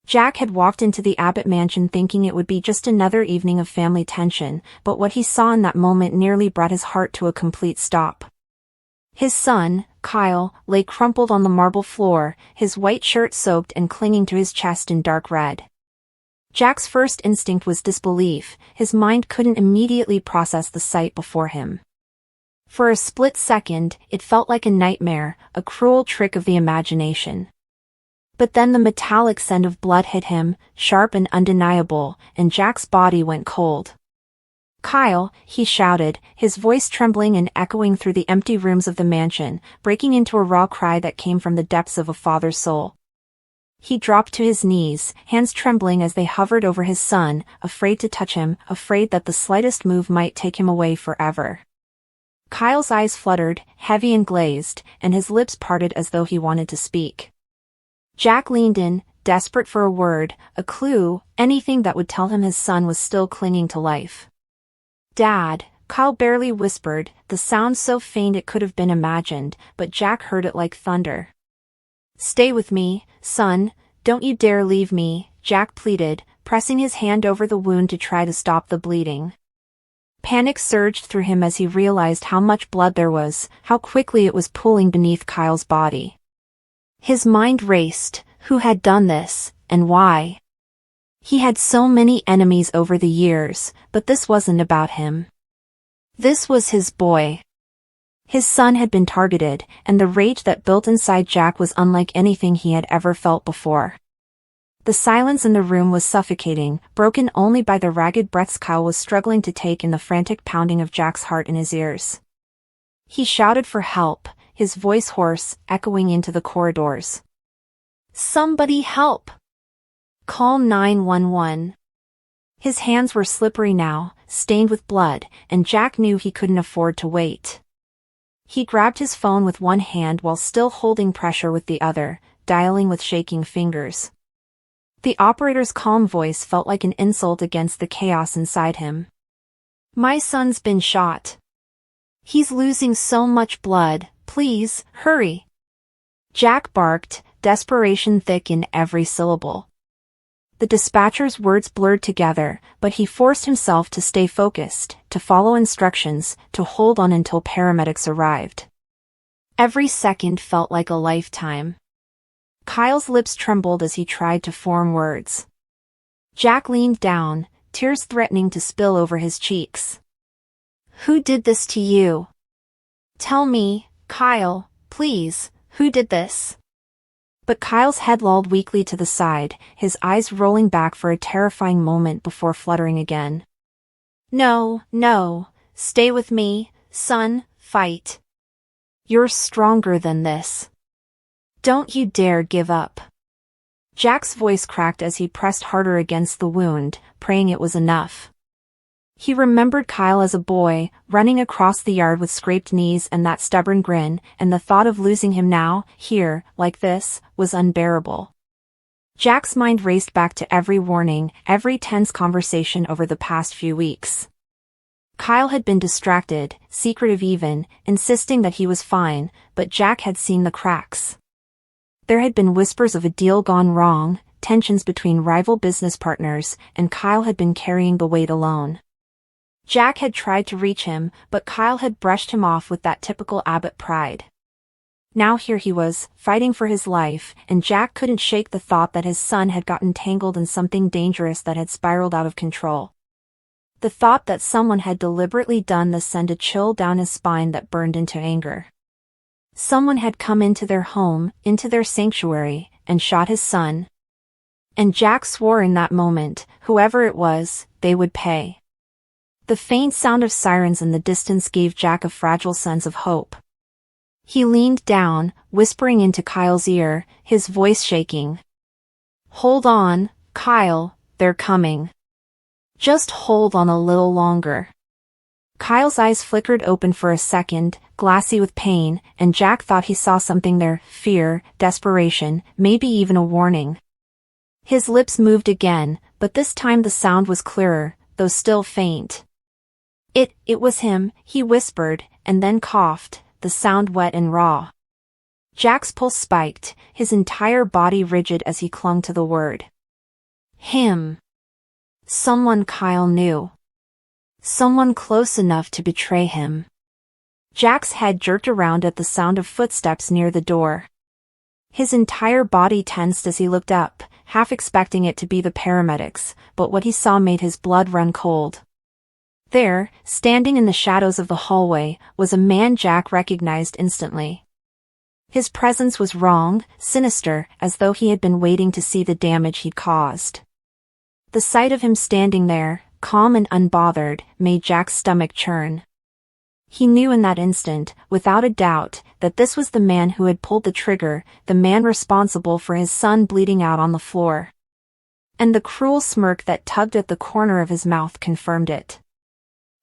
Jack had walked into the Abbott mansion thinking it would be just another evening of family tension, but what he saw in that moment nearly brought his heart to a complete stop. His son, Kyle, lay crumpled on the marble floor, his white shirt soaked and clinging to his chest in dark red. Jack's first instinct was disbelief. His mind couldn't immediately process the sight before him. For a split second, it felt like a nightmare, a cruel trick of the imagination. But then the metallic scent of blood hit him, sharp and undeniable, and Jack's body went cold. "Kyle," he shouted, his voice trembling and echoing through the empty rooms of the mansion, breaking into a raw cry that came from the depths of a father's soul. He dropped to his knees, hands trembling as they hovered over his son, afraid to touch him, afraid that the slightest move might take him away forever. Kyle's eyes fluttered, heavy and glazed, and his lips parted as though he wanted to speak. Jack leaned in, desperate for a word, a clue, anything that would tell him his son was still clinging to life. "Dad," Kyle barely whispered, the sound so faint it could have been imagined, but Jack heard it like thunder. "Stay with me, son, don't you dare leave me," Jack pleaded, pressing his hand over the wound to try to stop the bleeding. Panic surged through him as he realized how much blood there was, how quickly it was pooling beneath Kyle's body. His mind raced. Who had done this, and why? He had so many enemies over the years, but this wasn't about him. This was his boy. His son had been targeted, and the rage that built inside Jack was unlike anything he had ever felt before. The silence in the room was suffocating, broken only by the ragged breaths Kyle was struggling to take and the frantic pounding of Jack's heart in his ears. He shouted for help, his voice hoarse, echoing into the corridors. "Somebody help! Call 911. His hands were slippery now, stained with blood, and Jack knew he couldn't afford to wait. He grabbed his phone with one hand while still holding pressure with the other, dialing with shaking fingers. The operator's calm voice felt like an insult against the chaos inside him. "My son's been shot. He's losing so much blood, please, hurry." Jack barked, desperation thick in every syllable. The dispatcher's words blurred together, but he forced himself to stay focused, to follow instructions, to hold on until paramedics arrived. Every second felt like a lifetime. Kyle's lips trembled as he tried to form words. Jack leaned down, tears threatening to spill over his cheeks. "Who did this to you? Tell me, Kyle, please, who did this?" But Kyle's head lolled weakly to the side, his eyes rolling back for a terrifying moment before fluttering again. "No, no, stay with me, son, fight. You're stronger than this. Don't you dare give up." Jack's voice cracked as he pressed harder against the wound, praying it was enough. He remembered Kyle as a boy, running across the yard with scraped knees and that stubborn grin, and the thought of losing him now, here, like this, was unbearable. Jack's mind raced back to every warning, every tense conversation over the past few weeks. Kyle had been distracted, secretive even, insisting that he was fine, but Jack had seen the cracks. There had been whispers of a deal gone wrong, tensions between rival business partners, and Kyle had been carrying the weight alone. Jack had tried to reach him, but Kyle had brushed him off with that typical Abbott pride. Now here he was, fighting for his life, and Jack couldn't shake the thought that his son had gotten tangled in something dangerous that had spiraled out of control. The thought that someone had deliberately done this sent a chill down his spine that burned into anger. Someone had come into their home, into their sanctuary, and shot his son. And Jack swore in that moment, whoever it was, they would pay. The faint sound of sirens in the distance gave Jack a fragile sense of hope. He leaned down, whispering into Kyle's ear, his voice shaking. "Hold on, Kyle, they're coming. Just hold on a little longer." Kyle's eyes flickered open for a second, glassy with pain, and Jack thought he saw something there, fear, desperation, maybe even a warning. His lips moved again, but this time the sound was clearer, though still faint. It was him," he whispered, and then coughed, the sound wet and raw. Jack's pulse spiked, his entire body rigid as he clung to the word. Him. Someone Kyle knew. Someone close enough to betray him. Jack's head jerked around at the sound of footsteps near the door. His entire body tensed as he looked up, half expecting it to be the paramedics, but what he saw made his blood run cold. There, standing in the shadows of the hallway, was a man Jack recognized instantly. His presence was wrong, sinister, as though he had been waiting to see the damage he'd caused. The sight of him standing there, calm and unbothered, made Jack's stomach churn. He knew in that instant, without a doubt, that this was the man who had pulled the trigger, the man responsible for his son bleeding out on the floor. And the cruel smirk that tugged at the corner of his mouth confirmed it.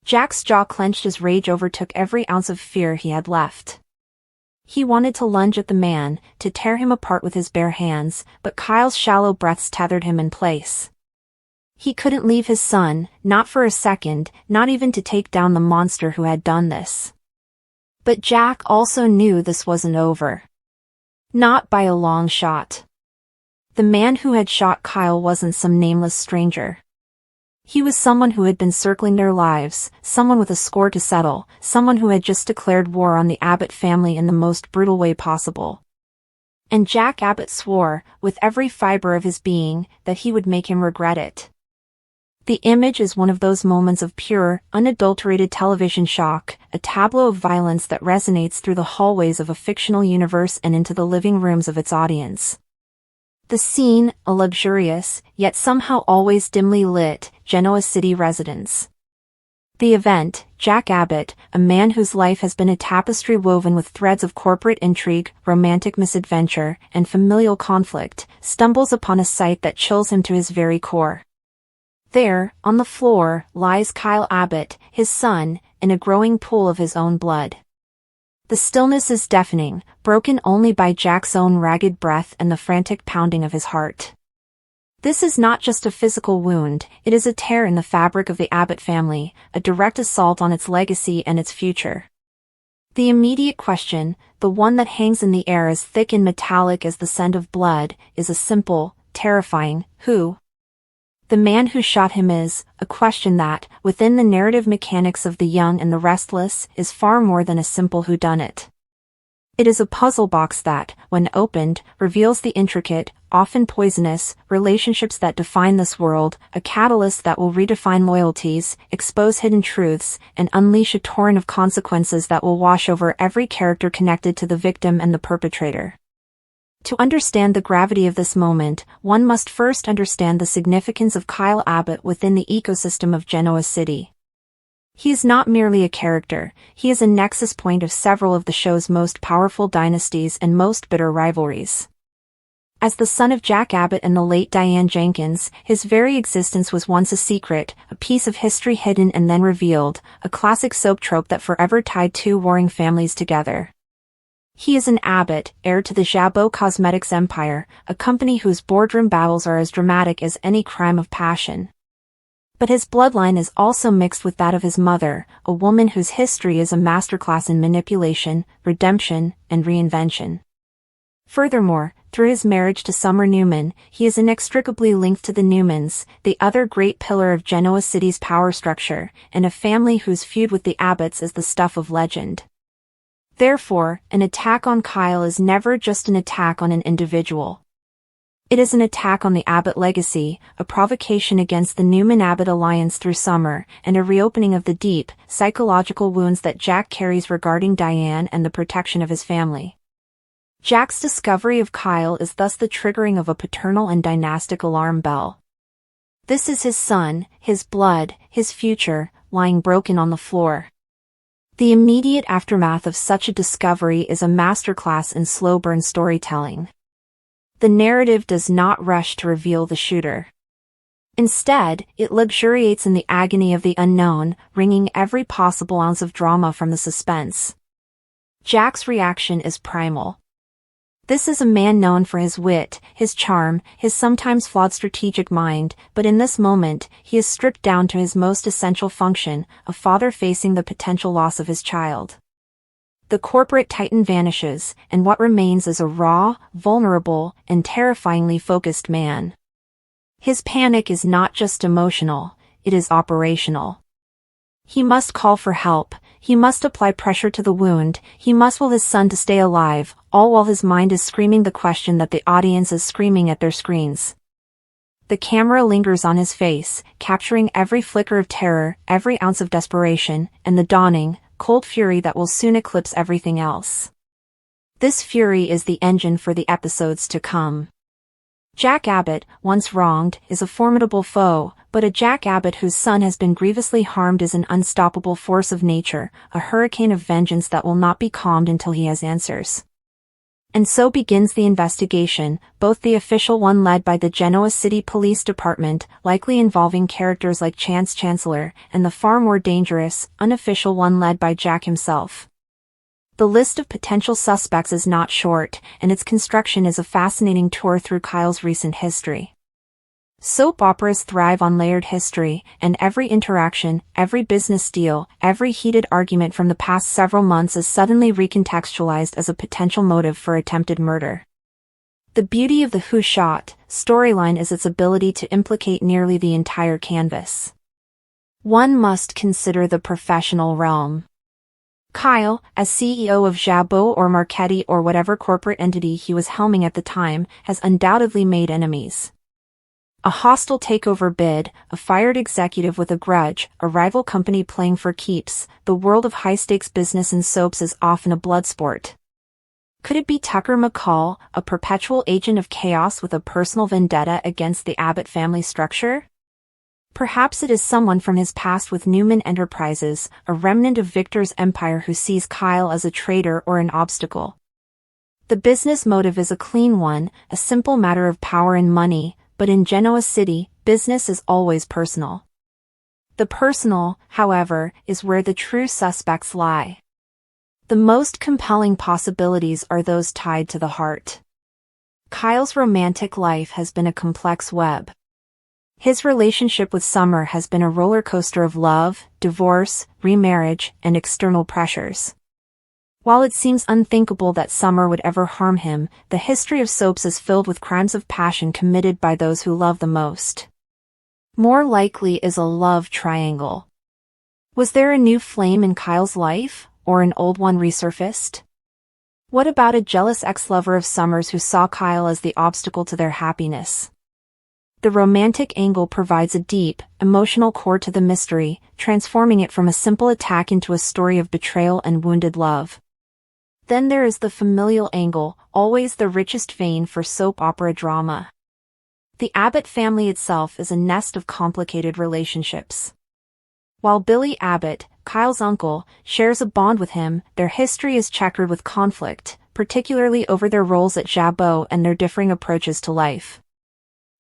Jack's jaw clenched as rage overtook every ounce of fear he had left. He wanted to lunge at the man, to tear him apart with his bare hands, but Kyle's shallow breaths tethered him in place. He couldn't leave his son, not for a second, not even to take down the monster who had done this. But Jack also knew this wasn't over. Not by a long shot. The man who had shot Kyle wasn't some nameless stranger. He was someone who had been circling their lives, someone with a score to settle, someone who had just declared war on the Abbott family in the most brutal way possible. And Jack Abbott swore, with every fiber of his being, that he would make him regret it. The image is one of those moments of pure, unadulterated television shock, a tableau of violence that resonates through the hallways of a fictional universe and into the living rooms of its audience. The scene, a luxurious, yet somehow always dimly lit, Genoa city residence. The event, Jack Abbott, a man whose life has been a tapestry woven with threads of corporate intrigue, romantic misadventure, and familial conflict, stumbles upon a sight that chills him to his very core. There, on the floor, lies Kyle Abbott, his son, in a growing pool of his own blood. The stillness is deafening, broken only by Jack's own ragged breath and the frantic pounding of his heart. This is not just a physical wound, it is a tear in the fabric of the Abbott family, a direct assault on its legacy and its future. The immediate question, the one that hangs in the air as thick and metallic as the scent of blood, is a simple, terrifying, who? The man who shot him is, a question that, within the narrative mechanics of The Young and the Restless, is far more than a simple whodunit. It is a puzzle box that, when opened, reveals the intricate, often poisonous, relationships that define this world, a catalyst that will redefine loyalties, expose hidden truths, and unleash a torrent of consequences that will wash over every character connected to the victim and the perpetrator. To understand the gravity of this moment, one must first understand the significance of Kyle Abbott within the ecosystem of Genoa City. He is not merely a character, he is a nexus point of several of the show's most powerful dynasties and most bitter rivalries. As the son of Jack Abbott and the late Diane Jenkins, his very existence was once a secret, a piece of history hidden and then revealed, a classic soap trope that forever tied two warring families together. He is an Abbott, heir to the Jabot Cosmetics empire, a company whose boardroom battles are as dramatic as any crime of passion. But his bloodline is also mixed with that of his mother, a woman whose history is a masterclass in manipulation, redemption, and reinvention. Furthermore, through his marriage to Summer Newman, he is inextricably linked to the Newmans, the other great pillar of Genoa City's power structure, and a family whose feud with the Abbotts is the stuff of legend. Therefore, an attack on Kyle is never just an attack on an individual. It is an attack on the Abbott legacy, a provocation against the Newman-Abbott alliance through Summer, and a reopening of the deep, psychological wounds that Jack carries regarding Diane and the protection of his family. Jack's discovery of Kyle is thus the triggering of a paternal and dynastic alarm bell. This is his son, his blood, his future, lying broken on the floor. The immediate aftermath of such a discovery is a masterclass in slow-burn storytelling. The narrative does not rush to reveal the shooter. Instead, it luxuriates in the agony of the unknown, wringing every possible ounce of drama from the suspense. Jack's reaction is primal. This is a man known for his wit, his charm, his sometimes flawed strategic mind, but in this moment, he is stripped down to his most essential function, a father facing the potential loss of his child. The corporate titan vanishes, and what remains is a raw, vulnerable, and terrifyingly focused man. His panic is not just emotional, it is operational. He must call for help, he must apply pressure to the wound, he must will his son to stay alive, all while his mind is screaming the question that the audience is screaming at their screens. The camera lingers on his face, capturing every flicker of terror, every ounce of desperation, and the dawning, cold fury that will soon eclipse everything else. This fury is the engine for the episodes to come. Jack Abbott, once wronged, is a formidable foe, but a Jack Abbott whose son has been grievously harmed is an unstoppable force of nature, a hurricane of vengeance that will not be calmed until he has answers. And so begins the investigation, both the official one led by the Genoa City Police Department, likely involving characters like Chance Chancellor, and the far more dangerous, unofficial one led by Jack himself. The list of potential suspects is not short, and its construction is a fascinating tour through Kyle's recent history. Soap operas thrive on layered history, and every interaction, every business deal, every heated argument from the past several months is suddenly recontextualized as a potential motive for attempted murder. The beauty of the Who Shot storyline is its ability to implicate nearly the entire canvas. One must consider the professional realm. Kyle, as CEO of Jabot or Marchetti or whatever corporate entity he was helming at the time, has undoubtedly made enemies. A hostile takeover bid, a fired executive with a grudge, a rival company playing for keeps, the world of high-stakes business and soaps is often a blood sport. Could it be Tucker McCall, a perpetual agent of chaos with a personal vendetta against the Abbott family structure? Perhaps it is someone from his past with Newman Enterprises, a remnant of Victor's empire who sees Kyle as a traitor or an obstacle. The business motive is a clean one, a simple matter of power and money, but in Genoa City, business is always personal. The personal, however, is where the true suspects lie. The most compelling possibilities are those tied to the heart. Kyle's romantic life has been a complex web. His relationship with Summer has been a roller coaster of love, divorce, remarriage, and external pressures. While it seems unthinkable that Summer would ever harm him, the history of soaps is filled with crimes of passion committed by those who love the most. More likely is a love triangle. Was there a new flame in Kyle's life, or an old one resurfaced? What about a jealous ex-lover of Summer's who saw Kyle as the obstacle to their happiness? The romantic angle provides a deep, emotional core to the mystery, transforming it from a simple attack into a story of betrayal and wounded love. Then there is the familial angle, always the richest vein for soap opera drama. The Abbott family itself is a nest of complicated relationships. While Billy Abbott, Kyle's uncle, shares a bond with him, their history is checkered with conflict, particularly over their roles at Jabot and their differing approaches to life.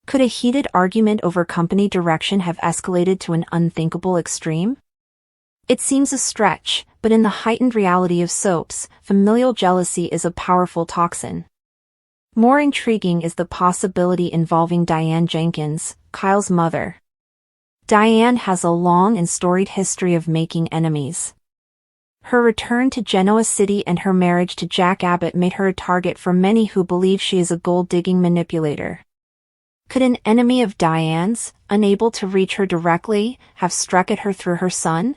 Could a heated argument over company direction have escalated to an unthinkable extreme? It seems a stretch, but in the heightened reality of soaps, familial jealousy is a powerful toxin. More intriguing is the possibility involving Diane Jenkins, Kyle's mother. Diane has a long and storied history of making enemies. Her return to Genoa City and her marriage to Jack Abbott made her a target for many who believe she is a gold-digging manipulator. Could an enemy of Diane's, unable to reach her directly, have struck at her through her son?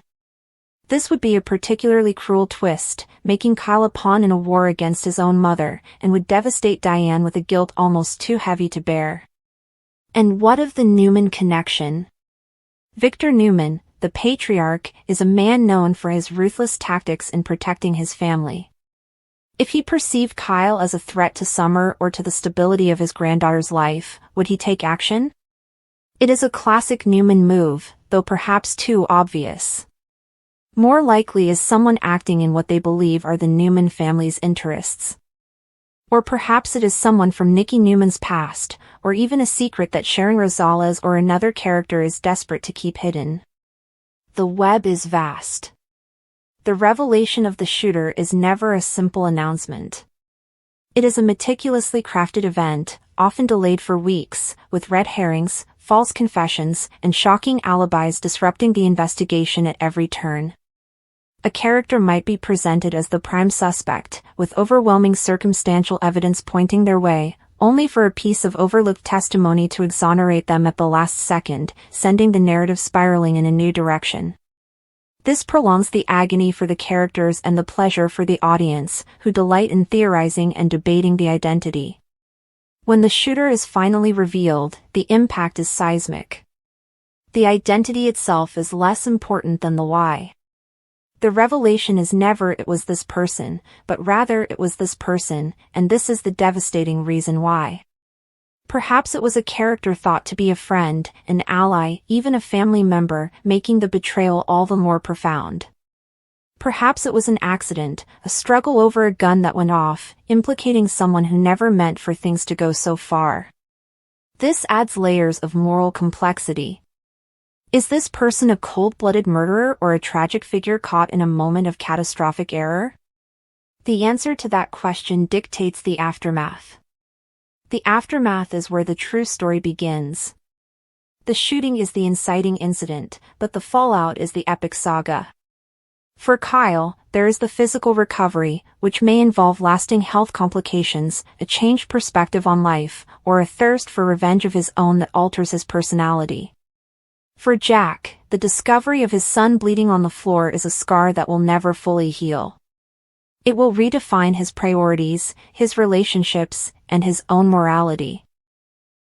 This would be a particularly cruel twist, making Kyle a pawn in a war against his own mother, and would devastate Diane with a guilt almost too heavy to bear. And what of the Newman connection? Victor Newman, the patriarch, is a man known for his ruthless tactics in protecting his family. If he perceived Kyle as a threat to Summer or to the stability of his granddaughter's life, would he take action? It is a classic Newman move, though perhaps too obvious. More likely is someone acting in what they believe are the Newman family's interests. Or perhaps it is someone from Nicky Newman's past, or even a secret that Sharon Rosales or another character is desperate to keep hidden. The web is vast. The revelation of the shooter is never a simple announcement. It is a meticulously crafted event, often delayed for weeks, with red herrings, false confessions, and shocking alibis disrupting the investigation at every turn. A character might be presented as the prime suspect, with overwhelming circumstantial evidence pointing their way, only for a piece of overlooked testimony to exonerate them at the last second, sending the narrative spiraling in a new direction. This prolongs the agony for the characters and the pleasure for the audience, who delight in theorizing and debating the identity. When the shooter is finally revealed, the impact is seismic. The identity itself is less important than the why. The revelation is never "it was this person," but rather "it was this person, and this is the devastating reason why." Perhaps it was a character thought to be a friend, an ally, even a family member, making the betrayal all the more profound. Perhaps it was an accident, a struggle over a gun that went off, implicating someone who never meant for things to go so far. This adds layers of moral complexity. Is this person a cold-blooded murderer or a tragic figure caught in a moment of catastrophic error? The answer to that question dictates the aftermath. The aftermath is where the true story begins. The shooting is the inciting incident, but the fallout is the epic saga. For Kyle, there is the physical recovery, which may involve lasting health complications, a changed perspective on life, or a thirst for revenge of his own that alters his personality. For Jack, the discovery of his son bleeding on the floor is a scar that will never fully heal. It will redefine his priorities, his relationships, and his own morality.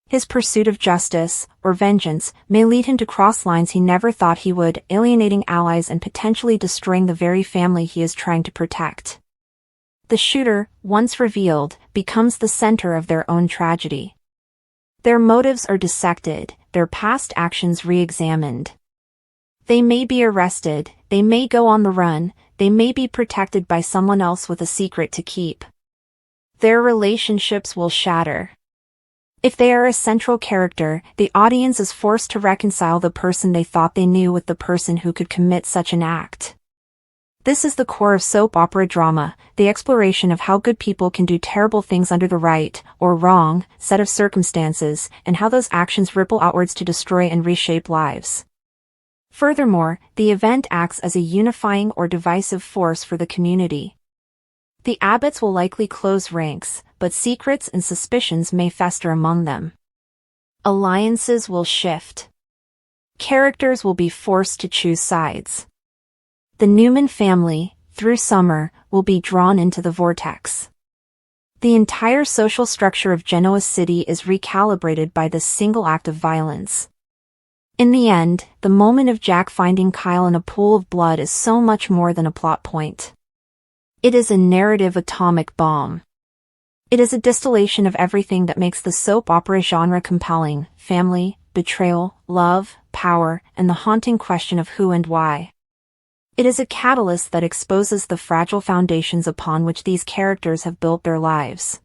His pursuit of justice, or vengeance, may lead him to cross lines he never thought he would, alienating allies and potentially destroying the very family he is trying to protect. The shooter, once revealed, becomes the center of their own tragedy. Their motives are dissected, their past actions re-examined. They may be arrested, they may go on the run, they may be protected by someone else with a secret to keep. Their relationships will shatter. If they are a central character, the audience is forced to reconcile the person they thought they knew with the person who could commit such an act. This is the core of soap opera drama, the exploration of how good people can do terrible things under the right, or wrong, set of circumstances, and how those actions ripple outwards to destroy and reshape lives. Furthermore, the event acts as a unifying or divisive force for the community. The Abbotts will likely close ranks, but secrets and suspicions may fester among them. Alliances will shift. Characters will be forced to choose sides. The Newman family, through Summer, will be drawn into the vortex. The entire social structure of Genoa City is recalibrated by this single act of violence. In the end, the moment of Jack finding Kyle in a pool of blood is so much more than a plot point. It is a narrative atomic bomb. It is a distillation of everything that makes the soap opera genre compelling: family, betrayal, love, power, and the haunting question of who and why. It is a catalyst that exposes the fragile foundations upon which these characters have built their lives.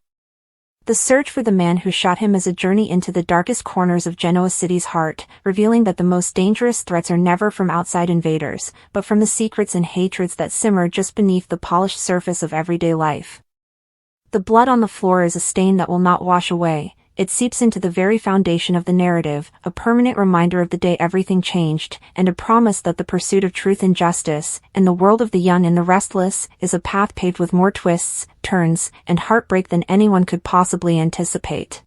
The search for the man who shot him is a journey into the darkest corners of Genoa City's heart, revealing that the most dangerous threats are never from outside invaders, but from the secrets and hatreds that simmer just beneath the polished surface of everyday life. The blood on the floor is a stain that will not wash away. It seeps into the very foundation of the narrative, a permanent reminder of the day everything changed, and a promise that the pursuit of truth and justice, in the world of the young and the restless, is a path paved with more twists, turns, and heartbreak than anyone could possibly anticipate.